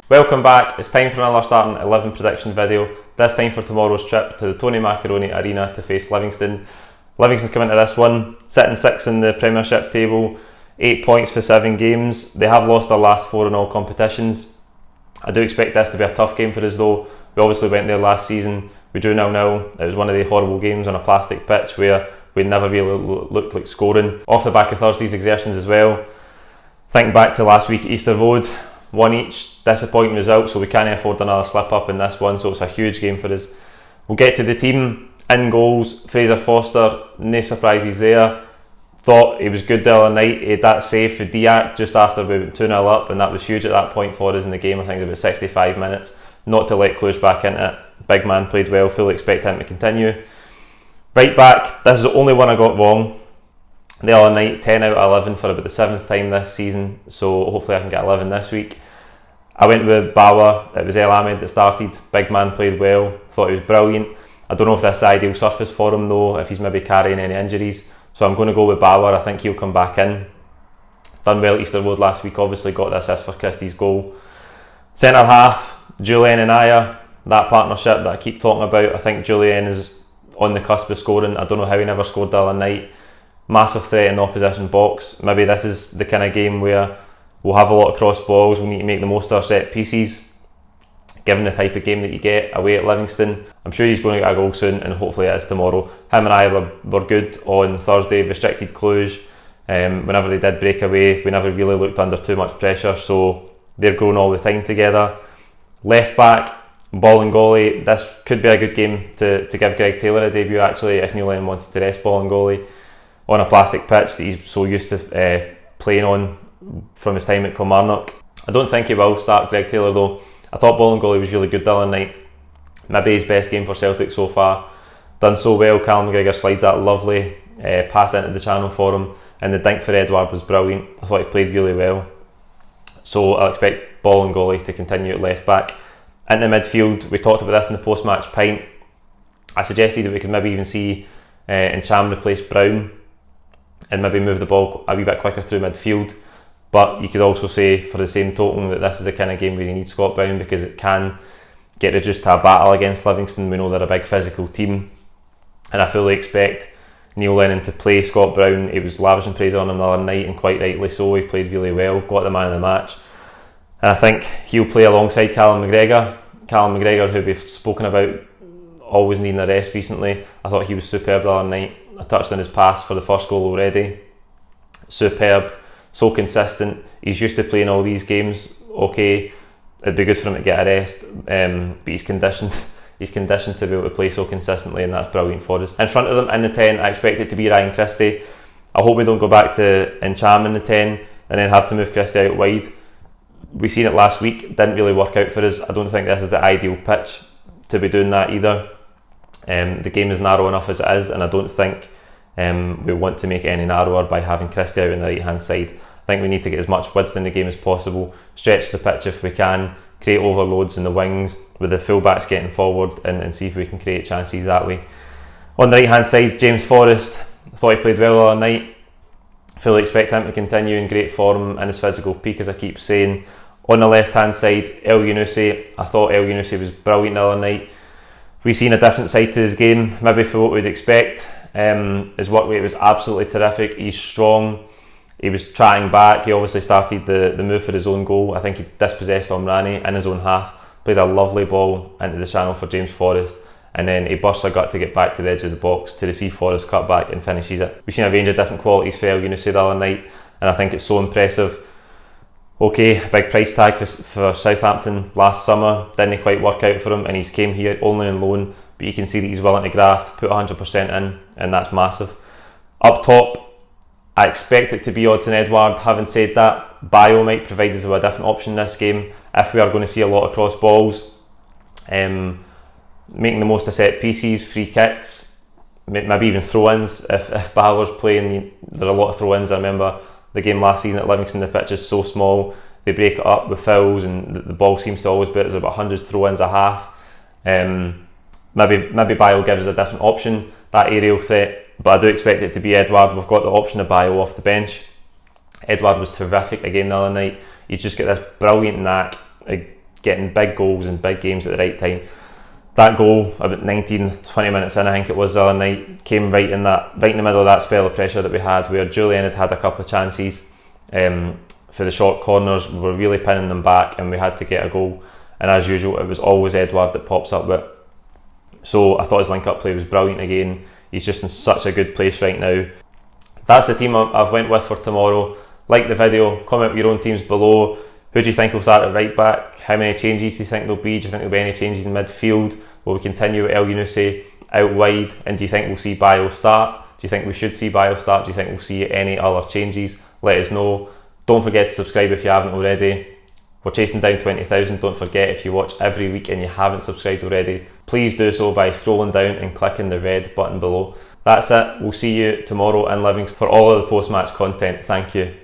Welcome back. It's time for another starting 11 prediction video. This time for tomorrow's trip to the Tony Macaroni Arena to face Livingston. Livingston's come into this one sitting 6th in the Premiership table, 8 points for 7 games. They have lost their last 4 in all competitions. I do expect this to be a tough game for us though. We obviously went there last season, we drew 0-0. It was one of the horrible games on a plastic pitch where we never really looked like scoring. Off the back of Thursday's exertions as well. Think back to last week at Easter Road, 1 each, disappointing result, so we can't afford another slip up in this one, so it's a huge game for us. We'll get to the team. In goals, Fraser Foster, no surprises there. Thought he was good the other night. He had that save for Diak just after we went 2-0 up, and that was huge at that point for us in the game. I think it was about 65 minutes. Not to let Cluj back into it. Big man played well, fully expect him to continue. Right back, this is the only one I got wrong the other night, 10 out of 11 for about the 7th time this season, so hopefully I can get 11 this week. I went with Bauer. It was El Ahmed that started. Big man played well, thought he was brilliant. I don't know if this is the ideal surface for him though, if he's maybe carrying any injuries, so I'm going to go with Bauer. I think he'll come back in. Done well at Easter Road last week, obviously got the assist for Christie's goal. Centre half, Julian and Aya, that partnership that I keep talking about. I think Julian is on the cusp of scoring. I don't know how he never scored the other night. Massive threat in the opposition box. Maybe this is the kind of game where we'll have a lot of cross balls. We'll need to make the most of our set pieces, given the type of game that you get away at Livingston. I'm sure he's going to get a goal soon, and hopefully it is tomorrow. Him and I were good on Thursday, restricted Cluj. Whenever they did break away, we never really looked under too much pressure, so they're growing all the time together. Left back, Bolingoli. This could be a good game to give Greg Taylor a debut actually, if Neil Lennon wanted to rest Bolingoli on a plastic pitch that he's so used to playing on from his time at Kilmarnock. I don't think he will start Greg Taylor though. I thought Bolingoli was really good the other night. Maybe his best game for Celtic so far. Done so well. Callum McGregor slides that lovely pass into the channel for him, and the dink for Edouard was brilliant. I thought he played really well. So I'll expect Bolingoli to continue at left back. Into midfield, we talked about this in the post-match pint. I suggested that we could maybe even see Encham replace Brown and maybe move the ball a wee bit quicker through midfield. But you could also say, for the same token, that this is the kind of game where you need Scott Brown, because it can get reduced to a battle against Livingston. We know they're a big physical team, and I fully expect Neil Lennon to play Scott Brown. He was lavishing praise on him the other night, and quite rightly so. He played really well, got the man of the match, and I think he'll play alongside Callum McGregor. Callum McGregor, who we've spoken about always needing a rest recently. I thought he was superb the other night. I touched on his pass for the first goal already. Superb, so consistent. He's used to playing all these games. Okay, it'd be good for him to get a rest, but he's conditioned. He's conditioned to be able to play so consistently, and that's brilliant for us. In front of them in the 10, I expect it to be Ryan Christie. I hope we don't go back to Encham in the 10 and then have to move Christie out wide. We seen it last week, didn't really work out for us. I don't think this is the ideal pitch to be doing that either. The game is narrow enough as it is, and I don't think we want to make it any narrower by having Christie out on the right hand side. I think we need to get as much width in the game as possible, stretch the pitch if we can, create overloads in the wings with the fullbacks getting forward, and see if we can create chances that way. On the right hand side, James Forrest, I thought he played well the other night. Fully expect him to continue in great form in his physical peak, as I keep saying. On the left hand side, El Yunusi. I thought El Yunusi was brilliant the other night. We've seen a different side to his game, maybe for what we'd expect. His work rate was absolutely terrific. He's strong. He was trying back. He obviously started the move for his own goal. I think he dispossessed Omrani in his own half. Played a lovely ball into the channel for James Forrest, and then he bursts a gut to get back to the edge of the box to receive Forrest cut back and finishes it. We've seen a range of different qualities for El Yunusi the other night, and I think it's so impressive. Okay, big price tag for Southampton last summer, didn't quite work out for him, and he's came here only on loan, but you can see that he's willing to graft, put 100% in, and that's massive. Up top, I expect it to be Odsonne Edouard. Having said that, Bio might provide us with a different option this game if we are going to see a lot of cross balls, making the most of set pieces, free kicks, maybe even throw-ins. If Bauer's playing, there are a lot of throw-ins. I remember the game last season at Livingston, the pitch is so small, they break it up with fouls, and the ball seems to always be, there's about 100 throw-ins a half. Maybe Bio gives us a different option, that aerial threat, but I do expect it to be Edouard. We've got the option of Bio off the bench. Edouard was terrific again the other night. He's just got this brilliant knack of getting big goals and big games at the right time. That goal, about 19-20 minutes in, I think it was the other night, came right in the middle of that spell of pressure that we had, where Julian had a couple of chances for the short corners. We were really pinning them back, and we had to get a goal. And as usual, it was always Edouard that pops up with. So I thought his link-up play was brilliant again. He's just in such a good place right now. That's the team I've went with for tomorrow. Like the video, comment with your own teams below. Who do you think will start at right back? How many changes do you think there'll be? Do you think there'll be any changes in midfield? Will we continue with El Yunusi out wide? And do you think we'll see Bayo start? Do you think we should see Bayo start? Do you think we'll see any other changes? Let us know. Don't forget to subscribe if you haven't already. We're chasing down 20,000. Don't forget, if you watch every week and you haven't subscribed already, please do so by scrolling down and clicking the red button below. That's it. We'll see you tomorrow in Livingston for all of the post-match content. Thank you.